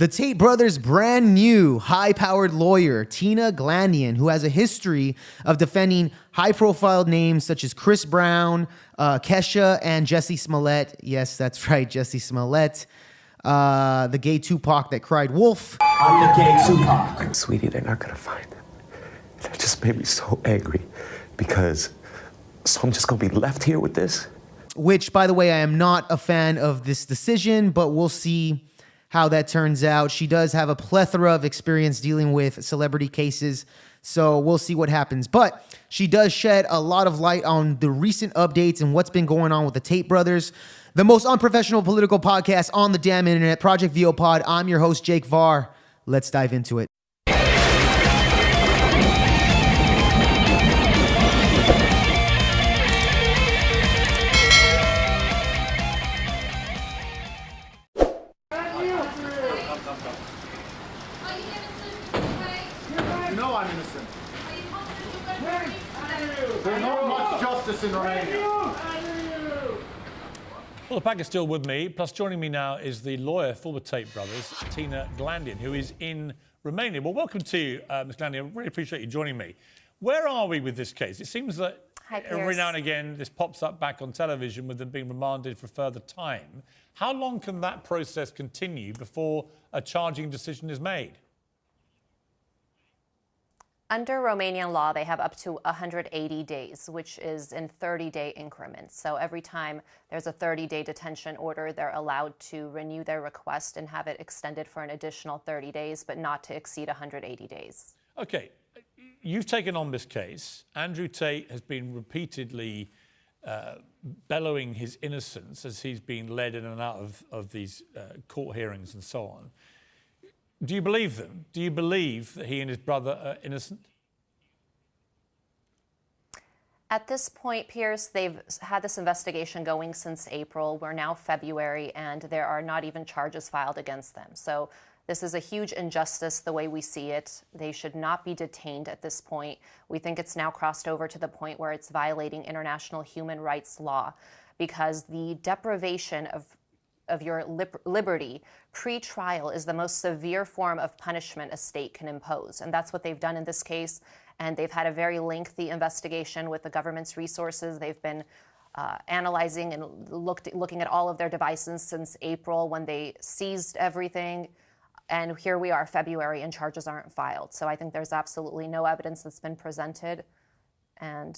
The Tate brothers' brand new high-powered lawyer, Tina Glandian, who has a history of defending high-profile names such as Chris Brown, Kesha, and Jesse Smallet. Yes, that's right, Jesse Smallet. The gay Tupac that cried wolf. I'm the gay Tupac. Sweetie, they're not gonna find him. That just made me so angry because so I'm just gonna be left here with this? Which, by the way, I am not a fan of this decision, but we'll see how that turns out. She does have a plethora of experience dealing with celebrity cases, so we'll see what happens. But she does shed a lot of light on the recent updates and what's been going on with the Tate brothers, the most unprofessional political podcast on the damn internet, Project VO Pod. I'm your host, Jake Varr. Let's dive into it. There's not much justice in Romania. Well, the pack is still with me. Plus, joining me now is the lawyer for the Tate brothers, Tina Glandian, who is in Romania. Well, welcome to you, Ms. Glandian. I really appreciate you joining me. Where are we with this case? It seems that every now and again this pops up back on television with them being remanded for further time. How long can that process continue before a charging decision is made? Under Romanian law, they have up to 180 days, which is in 30-day increments. So every time there's a 30-day detention order, they're allowed to renew their request and have it extended for an additional 30 days, but not to exceed 180 days. Okay, you've taken on this case. Andrew Tate has been repeatedly bellowing his innocence as he's been led in and out of these court hearings and so on. Do you believe them? Do you believe that he and his brother are innocent? At this point, Piers, they've had this investigation going since April. We're now February, and there are not even charges filed against them. So this is a huge injustice the way we see it. They should not be detained at this point. We think it's now crossed over to the point where it's violating international human rights law because the deprivation of your liberty pre-trial is the most severe form of punishment a state can impose. And that's what they've done in this case. And they've had a very lengthy investigation with the government's resources. They've been analyzing and looking at all of their devices since April when they seized everything. And here we are, February, and charges aren't filed. So I think there's absolutely no evidence that's been presented. And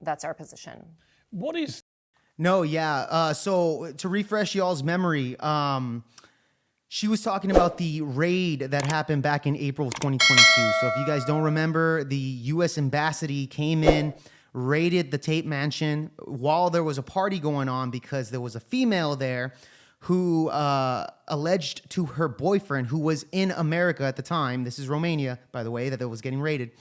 that's our position. What is... No, yeah. So to refresh y'all's memory, she was talking about the raid that happened back in April of 2022. So if you guys don't remember, the U.S. Embassy came in, raided the Tate mansion while there was a party going on because there was a female there who alleged to her boyfriend, who was in America at the time, this is Romania, by the way, that it was getting raided,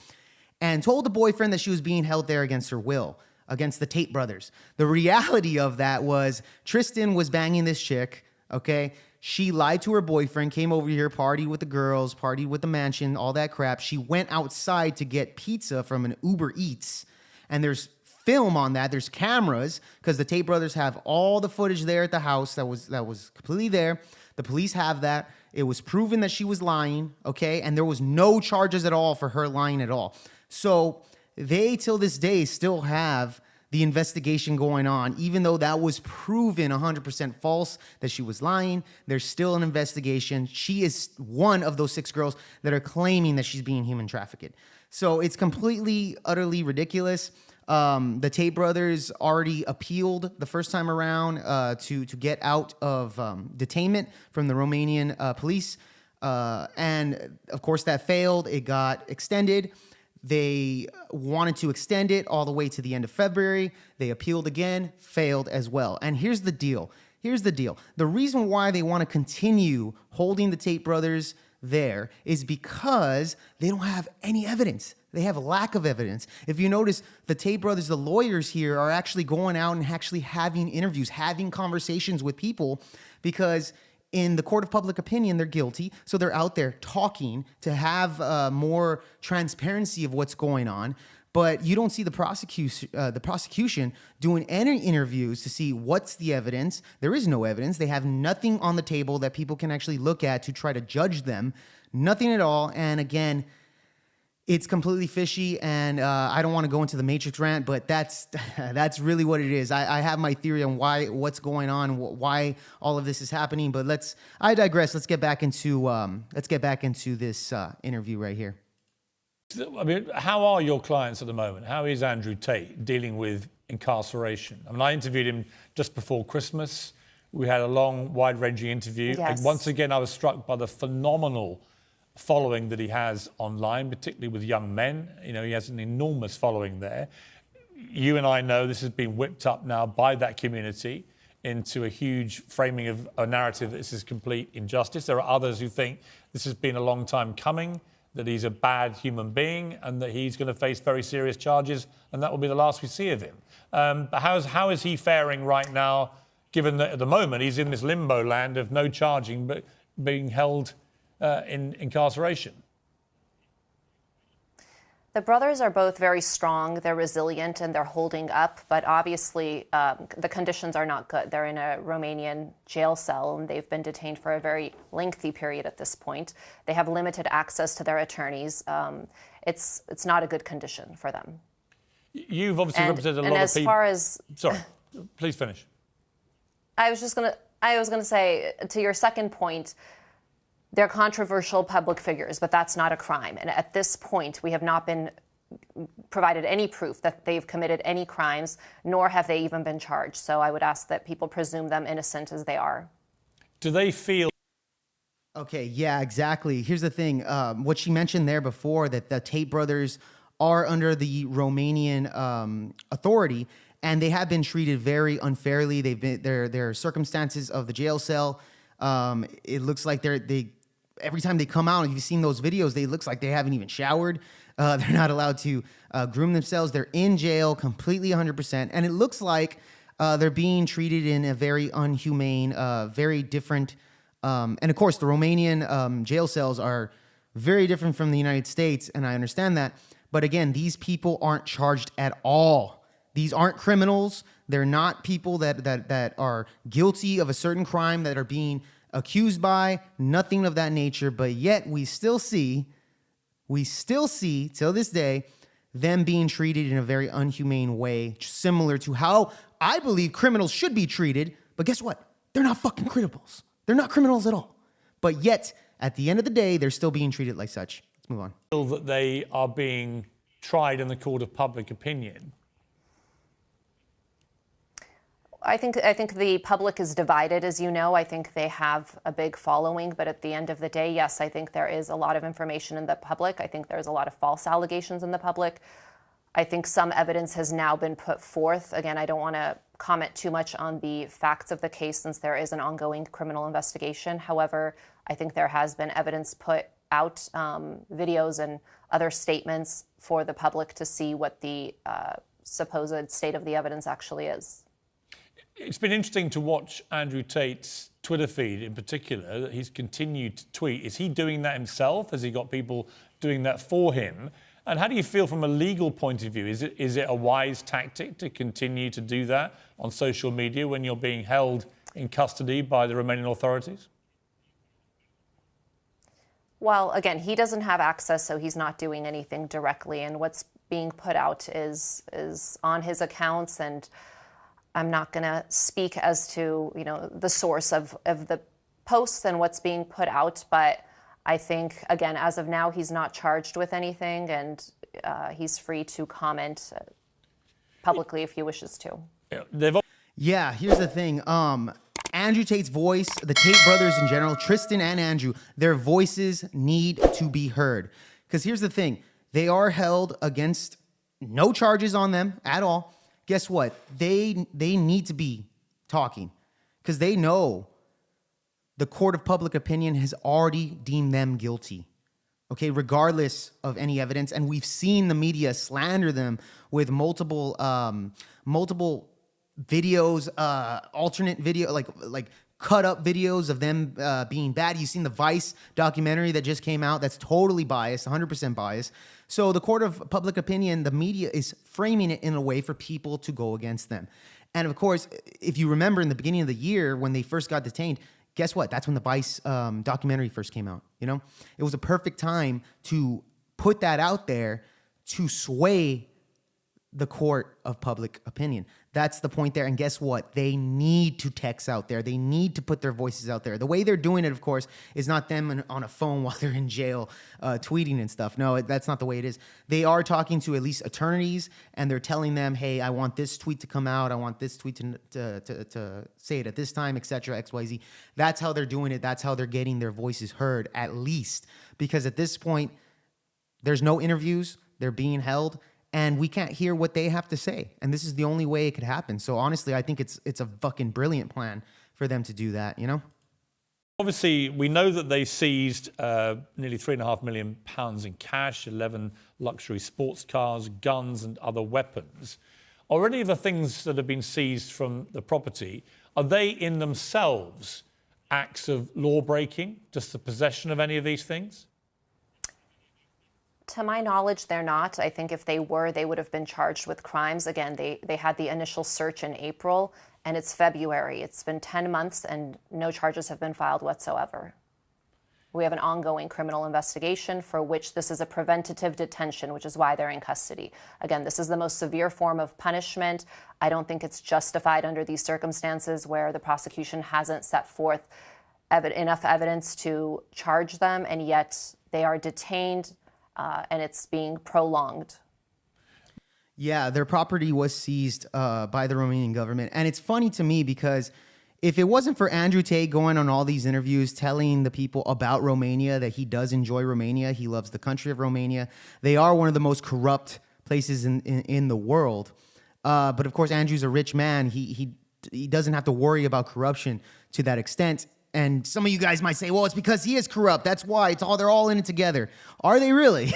and told the boyfriend that she was being held there against her will, against the Tate brothers. The reality of that was Tristan was banging this chick, okay? She lied to her boyfriend, came over here, partied with the girls, partied with the mansion, all that crap. She went outside to get pizza from an Uber Eats, and there's film on that. There's cameras, because the Tate brothers have all the footage there at the house that was completely there. The police have that. It was proven that she was lying, okay? And there was no charges at all for her lying at all. So they, till this day, still have the investigation going on, even though that was proven 100% false, that she was lying. There's still an investigation. She is one of those 6 girls that are claiming that she's being human trafficked. So it's completely, utterly ridiculous. The Tate brothers already appealed the first time around to get out of detainment from the Romanian police. And of course that failed. It got extended. They wanted to extend it all the way to the end of February. They appealed again, failed as well. And here's the deal. The reason why they want to continue holding the Tate brothers there is because they don't have any evidence. They have a lack of evidence. If you notice, the Tate brothers, the lawyers here, are actually going out and actually having interviews, having conversations with people, because in the court of public opinion, they're guilty. So they're out there talking to have more transparency of what's going on. but you don't see the prosecution doing any interviews to see what's the evidence. There is no evidence. They have nothing on the table that people can actually look at to try to judge them. Nothing at all. And again, it's completely fishy, and I don't want to go into the Matrix rant, but that's really what it is. I have my theory on what's going on, why all of this is happening. But I digress. Let's get back into this interview right here. I mean, how are your clients at the moment? How is Andrew Tate dealing with incarceration? I mean, I interviewed him just before Christmas. We had a long, wide-ranging interview. Yes. And once again, I was struck by the phenomenal following that he has online, particularly with young men. You know, he has an enormous following there. You and I know this has been whipped up now by that community into a huge framing of a narrative that this is complete injustice. There are others who think this has been a long time coming, that he's a bad human being and that he's going to face very serious charges, and that will be the last we see of him. But how is he faring right now, given that at the moment he's in this limbo land of no charging but being held in incarceration? The brothers are both very strong, they're resilient, and they're holding up, but obviously the conditions are not good. They're in a Romanian jail cell, and they've been detained for a very lengthy period at this point. They have limited access to their attorneys. It's not a good condition for them. You've obviously represented a lot of as people. far as... Sorry, please finish. I was gonna say, to your second point, they're controversial public figures, but that's not a crime. And at this point, we have not been provided any proof that they've committed any crimes, nor have they even been charged. So I would ask that people presume them innocent as they are. Do they feel... Okay, yeah, exactly. Here's the thing. What she mentioned there before, that the Tate brothers are under the Romanian authority, and they have been treated very unfairly. They've been their circumstances of the jail cell. It looks like they every time they come out, if you've seen those videos, they looks like they haven't even showered. They're not allowed to groom themselves. They're in jail completely 100%. And it looks like they're being treated in a very unhumane, very different. And of course, the Romanian jail cells are very different from the United States. And I understand that. But again, these people aren't charged at all. These aren't criminals. They're not people that are guilty of a certain crime that are being accused by, nothing of that nature. But yet we still see till this day, them being treated in a very unhumane way, similar to how I believe criminals should be treated. But guess what? They're not fucking criminals. They're not criminals at all. But yet, at the end of the day, they're still being treated like such. Let's move on. Feel that they are being tried in the court of public opinion? I think the public is divided, as you know. I think they have a big following, but at the end of the day, yes, I think there is a lot of information in the public. I think there's a lot of false allegations in the public. I think some evidence has now been put forth. Again, I don't want to comment too much on the facts of the case since there is an ongoing criminal investigation. However, I think there has been evidence put out, videos and other statements for the public to see what the supposed state of the evidence actually is. It's been interesting to watch Andrew Tate's Twitter feed in particular, that he's continued to tweet. Is he doing that himself? Has he got people doing that for him? And how do you feel from a legal point of view? Is it a wise tactic to continue to do that on social media when you're being held in custody by the Romanian authorities? Well, again, he doesn't have access, so he's not doing anything directly. And what's being put out is on his accounts, and I'm not going to speak as to, the source of the posts and what's being put out, but I think, again, as of now, he's not charged with anything, and he's free to comment publicly if he wishes to. Yeah, here's the thing. Andrew Tate's voice, the Tate brothers in general, Tristan and Andrew, their voices need to be heard. Because here's the thing. They are held against no charges on them at all. Guess what? They need to be talking because they know the court of public opinion has already deemed them guilty, okay, regardless of any evidence. And we've seen the media slander them with multiple videos, alternate video, like cut up videos of them being bad. You've seen the Vice documentary that just came out. That's totally biased, 100% biased. So the court of public opinion, the media is framing it in a way for people to go against them. And of course, if you remember in the beginning of the year when they first got detained, guess what? That's when the Vice documentary first came out. You know, it was a perfect time to put that out there to sway the court of public opinion. That's the point there. And guess what? They need to text out there. They need to put their voices out there. The way they're doing it, of course, is not them on a phone while they're in jail tweeting and stuff. No, that's not the way it is. They are talking to at least attorneys, and they're telling them, hey, I want this tweet to come out. I want this tweet to say it at this time, etc., XYZ. That's how they're doing it. That's how they're getting their voices heard, at least. Because at this point, there's no interviews. They're being held. And we can't hear what they have to say. And this is the only way it could happen. So honestly, I think it's a fucking brilliant plan for them to do that, you know? Obviously, we know that they seized nearly £3.5 million in cash, 11 luxury sports cars, guns and other weapons. Already the things that have been seized from the property, are they in themselves acts of law breaking, just the possession of any of these things? To my knowledge, they're not. I think if they were, they would have been charged with crimes. Again, they had the initial search in April, and it's February. It's been 10 months, and no charges have been filed whatsoever. We have an ongoing criminal investigation for which this is a preventative detention, which is why they're in custody. Again, this is the most severe form of punishment. I don't think it's justified under these circumstances where the prosecution hasn't set forth enough evidence to charge them, and yet they are detained. And it's being prolonged. Yeah, their property was seized by the Romanian government. And it's funny to me because if it wasn't for Andrew Tate going on all these interviews telling the people about Romania, that he does enjoy Romania, he loves the country of Romania, they are one of the most corrupt places in the world. But of course, Andrew's a rich man. He doesn't have to worry about corruption to that extent. And some of you guys might say, well, it's because he is corrupt. That's why they're all in it together. Are they really?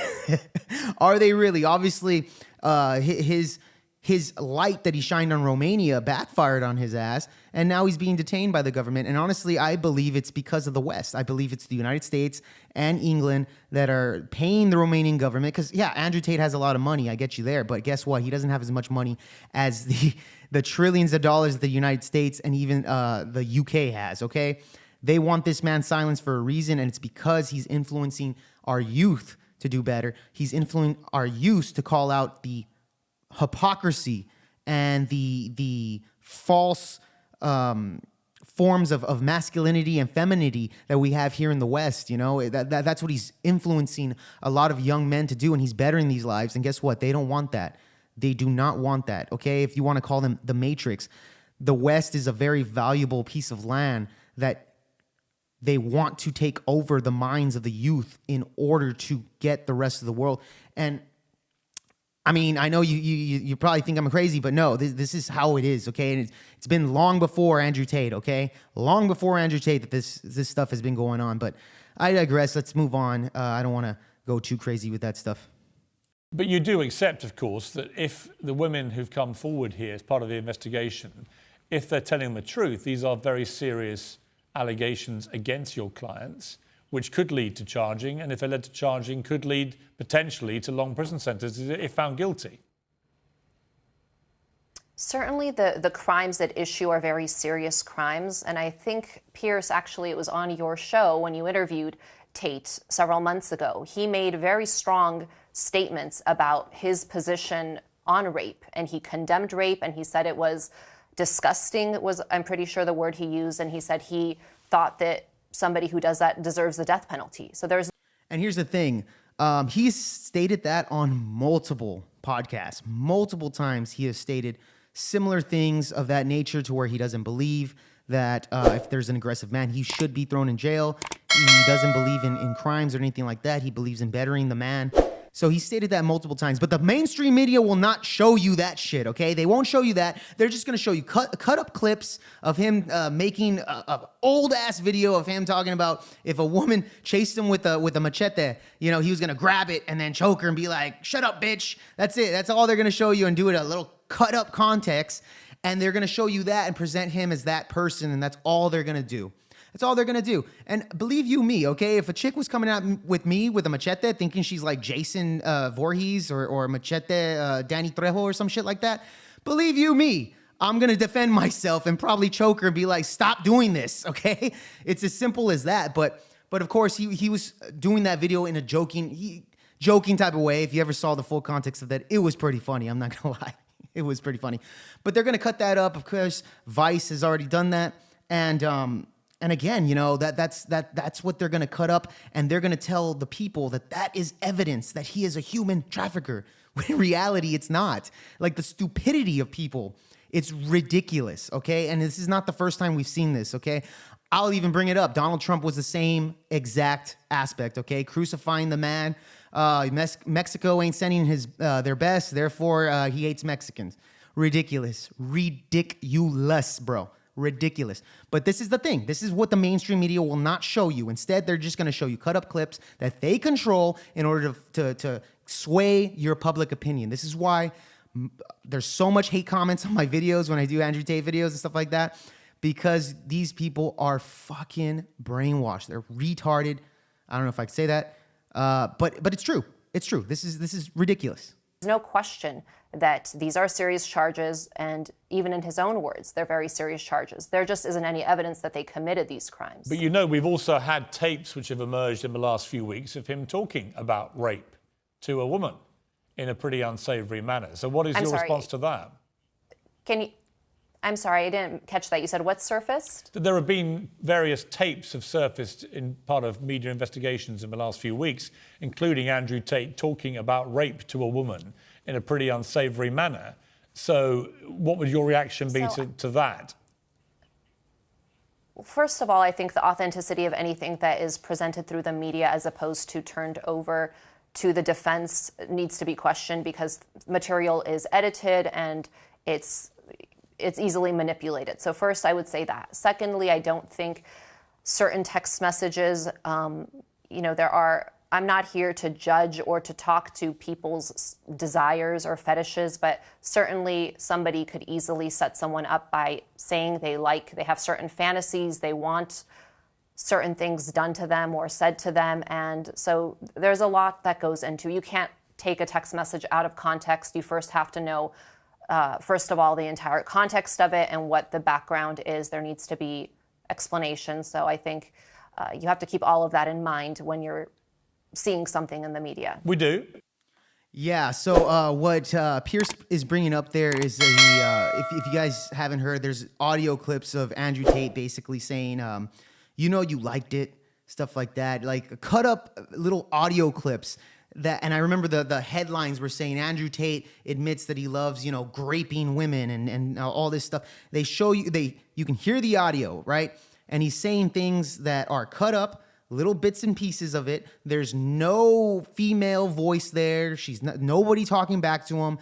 Are they really? Obviously, his light that he shined on Romania backfired on his ass, and now he's being detained by the government. And honestly, I believe it's because of the West. I believe it's the United States and England that are paying the Romanian government. Because, yeah, Andrew Tate has a lot of money. I get you there. But guess what? He doesn't have as much money as the trillions of dollars that the United States and even the UK has, okay? They want this man silenced for a reason, and it's because he's influencing our youth to do better. He's influencing our youth to call out the hypocrisy and the false forms of masculinity and femininity that we have here in the West. You know, that's what he's influencing a lot of young men to do, and he's bettering these lives. And guess what? They don't want that. They do not want that, okay? If you want to call them the Matrix, the West is a very valuable piece of land that they want to take over the minds of the youth in order to get the rest of the world. And I mean, I know you probably think I'm crazy, but no, this is how it is, okay? And it's been long before Andrew Tate, okay? Long before Andrew Tate that this stuff has been going on. But I digress. Let's move on. I don't want to go too crazy with that stuff. But you do accept, of course, that if the women who've come forward here as part of the investigation, if they're telling the truth, these are very serious allegations against your clients, which could lead to charging, and if they led to charging, could lead potentially to long prison sentences if found guilty. Certainly the crimes at issue are very serious crimes, and I think, Piers, actually it was on your show when you interviewed Tate several months ago. He made very strong statements about his position on rape, and he condemned rape, and he said it was disgusting, was, I'm pretty sure, the word he used, and he said he thought that somebody who does that deserves the death penalty. So there's... And here's the thing. He's stated that on multiple podcasts. Multiple times he has stated similar things of that nature, to where he doesn't believe that if there's an aggressive man, he should be thrown in jail. He doesn't believe in crimes or anything like that. He believes in bettering the man. So he stated that multiple times, but the mainstream media will not show you that shit, okay? They won't show you that. They're just gonna show you cut up clips of him making a old ass video of him talking about if a woman chased him with a machete, you know, he was gonna grab it and then choke her and be like, "Shut up, bitch." That's it. That's all they're gonna show you, and do it a little cut up context. And they're going to show you that and present him as that person, and that's all they're going to do. That's all they're going to do. And believe you me, okay, if a chick was coming out with me with a machete thinking she's like Jason Voorhees or machete Danny Trejo or some shit like that, believe you me, I'm going to defend myself and probably choke her and be like, stop doing this, okay? It's as simple as that. But of course, he was doing that video in a joking type of way. If you ever saw the full context of that, it was pretty funny. I'm not going to lie. It was pretty funny. But they're going to cut that up. Of course, Vice has already done that. And again, you know, that's what they're going to cut up, and they're going to tell the people that is evidence that he is a human trafficker. When in reality, it's not. Like, the stupidity of people, it's ridiculous, okay? And this is not the first time we've seen this, okay? I'll even bring it up. Donald Trump was the same exact aspect, okay? Crucifying the man. Mexico ain't sending their best, therefore he hates Mexicans. Ridiculous, bro. Ridiculous. But this is the thing. This is what the mainstream media will not show you. Instead, they're just going to show you cut up clips that they control in order to sway your public opinion. This is why there's so much hate comments on my videos when I do Andrew Tate videos and stuff like that, because these people are fucking brainwashed. They're retarded. I don't know if I can say that, but it's true. It's true. This is ridiculous. There's no question that these are serious charges, and even in his own words, they're very serious charges. There just isn't any evidence that they committed these crimes. But you know, we've also had tapes which have emerged in the last few weeks of him talking about rape to a woman in a pretty unsavory manner. So what is your response to that? I'm sorry, I didn't catch that. You said what surfaced? There have been various tapes have surfaced in part of media investigations in the last few weeks, including Andrew Tate talking about rape to a woman in a pretty unsavory manner. So what would your reaction be to that? First of all, I think the authenticity of anything that is presented through the media as opposed to turned over to the defense needs to be questioned, because material is edited and it's easily manipulated. So first, I would say that. Secondly, I don't think certain text messages, I'm not here to judge or to talk to people's desires or fetishes, but certainly somebody could easily set someone up by saying they have certain fantasies, they want certain things done to them or said to them. And so there's a lot that goes into. You can't take a text message out of context. You first have to know, first of all, the entire context of it and what the background is. There needs to be explanation. So I think you have to keep all of that in mind when you're seeing something in the media. We do. Yeah, so what Piers is bringing up there is if you guys haven't heard, there's audio clips of Andrew Tate basically saying, you liked it, stuff like that, like cut up little audio clips. And I remember the headlines were saying Andrew Tate admits that he loves, graping women and all this stuff. They show you, you can hear the audio, right? And he's saying things that are cut up, little bits and pieces of it. There's no female voice there. Nobody talking back to him.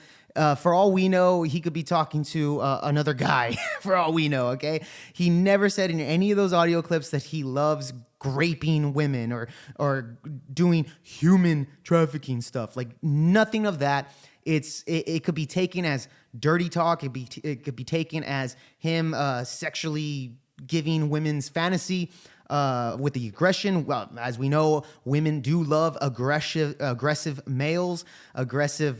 For all we know, he could be talking to another guy, for all we know, okay? He never said in any of those audio clips that he loves graping women or doing human trafficking stuff. Like, nothing of that. It could be taken as dirty talk. It could be taken as him sexually giving women's fantasy with the aggression. Well, as we know, women do love aggressive males, aggressive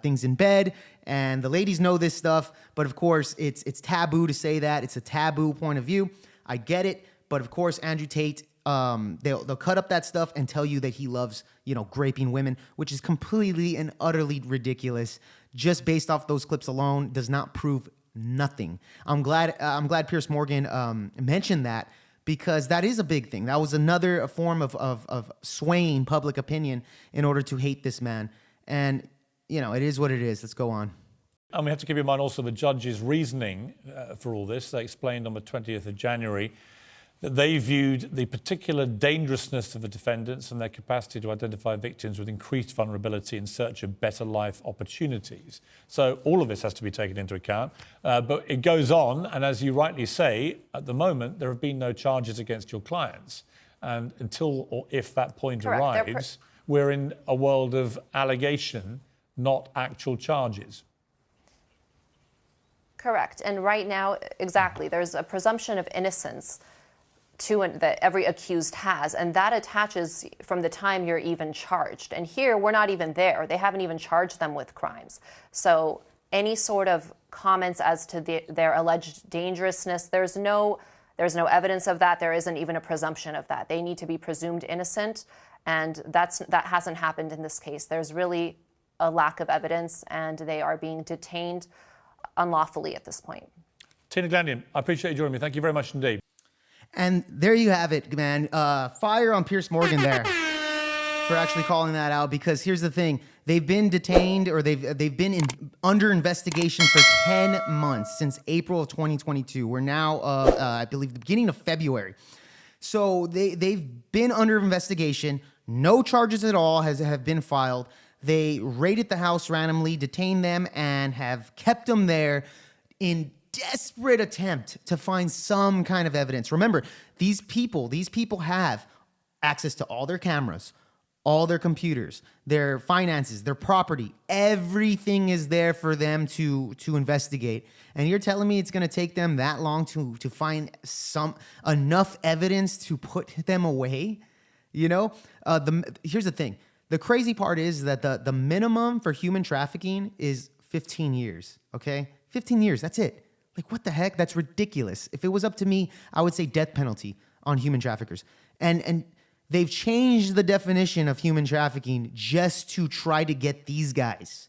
things in bed, and the ladies know this stuff. But of course, it's taboo to say that. It's a taboo point of view. I get it, but of course, Andrew Tate, they'll cut up that stuff and tell you that he loves, graping women, which is completely and utterly ridiculous. Just based off those clips alone, does not prove nothing. I'm glad Piers Morgan mentioned that, because that is a big thing. That was another form of swaying public opinion in order to hate this man. And, it is what it is. Let's go on. And we have to keep in mind also the judge's reasoning for all this. They explained on the 20th of January that they viewed the particular dangerousness of the defendants and their capacity to identify victims with increased vulnerability in search of better life opportunities. So all of this has to be taken into account. But it goes on, and as you rightly say, at the moment, there have been no charges against your clients. And until or if that point arrives, we're in a world of allegation, not actual charges. Correct. And right now, exactly, there's a presumption of innocence that every accused has, and that attaches from the time you're even charged. And here, we're not even there. They haven't even charged them with crimes. So any sort of comments as to their alleged dangerousness, there's no evidence of that. There isn't even a presumption of that. They need to be presumed innocent, and that hasn't happened in this case. There's really a lack of evidence, and they are being detained unlawfully at this point. Tina Glandian, I appreciate you joining me. Thank you very much indeed. And there you have it, man. Fire on Piers Morgan there for actually calling that out, because here's the thing. They've been detained, or they've been under investigation for 10 months since April of 2022. We're now, I believe, the beginning of February. So they've been under investigation. No charges at all have been filed. They raided the house randomly, detained them, and have kept them there in desperate attempt to find some kind of evidence. Remember, these people have access to all their cameras, all their computers, their finances, their property. Everything is there for them to investigate. And you're telling me it's going to take them that long to find enough evidence to put them away? You know, here's the thing. The crazy part is that the minimum for human trafficking is 15 years, okay? 15 years, that's it. Like, what the heck? That's ridiculous. If it was up to me, I would say death penalty on human traffickers. And they've changed the definition of human trafficking just to try to get these guys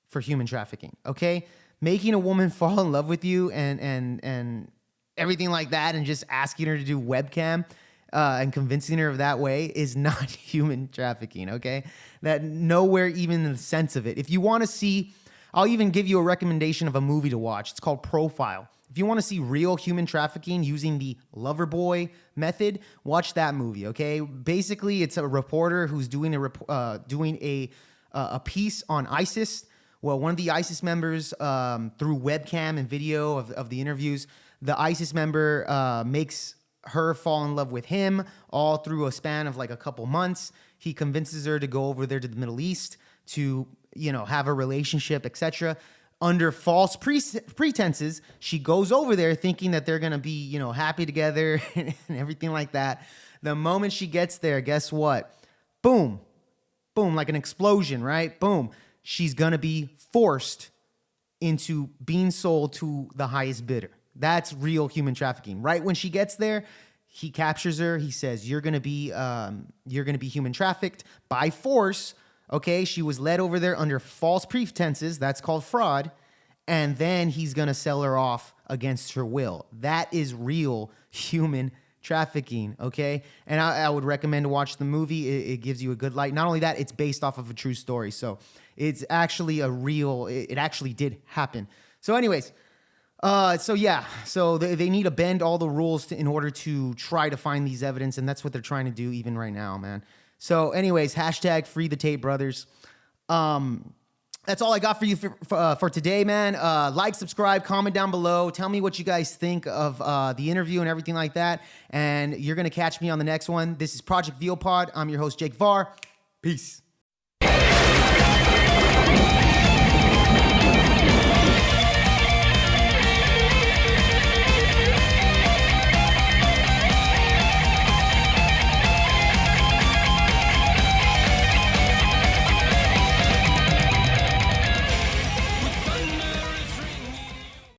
for human trafficking, okay? Making a woman fall in love with you and everything like that, and just asking her to do webcam and convincing her of that way is not human trafficking, okay? That nowhere even in the sense of it. If you want to see, I'll even give you a recommendation of a movie to watch. It's called Profile. If you want to see real human trafficking using the lover boy method, watch that movie, okay? Basically, it's a reporter who's doing a piece on ISIS. Well, one of the ISIS members, through webcam and video of the interviews, the ISIS member makes her fall in love with him all through a span of like a couple months. He convinces her to go over there to the Middle East to, have a relationship, etc. Under false pretenses, she goes over there thinking that they're going to be, happy together and everything like that. The moment she gets there, guess what? Boom. Boom, like an explosion, right? Boom. She's going to be forced into being sold to the highest bidder. That's real human trafficking. Right when she gets there, he captures her. He says, you're going to be human trafficked by force. Okay, she was led over there under false pretenses. That's called fraud. And then he's going to sell her off against her will. That is real human trafficking, okay? And I would recommend to watch the movie. It gives you a good light. Not only that, it's based off of a true story. So it's actually it actually did happen. So anyways, so they need to bend all the rules in order to try to find these evidence. And that's what they're trying to do even right now, man. So anyways, hashtag free the Tate brothers. That's all I got for you for today, man. Like, subscribe, comment down below. Tell me what you guys think of the interview and everything like that. And you're going to catch me on the next one. This is Project Veal Pod. I'm your host, Jake Varr. Peace.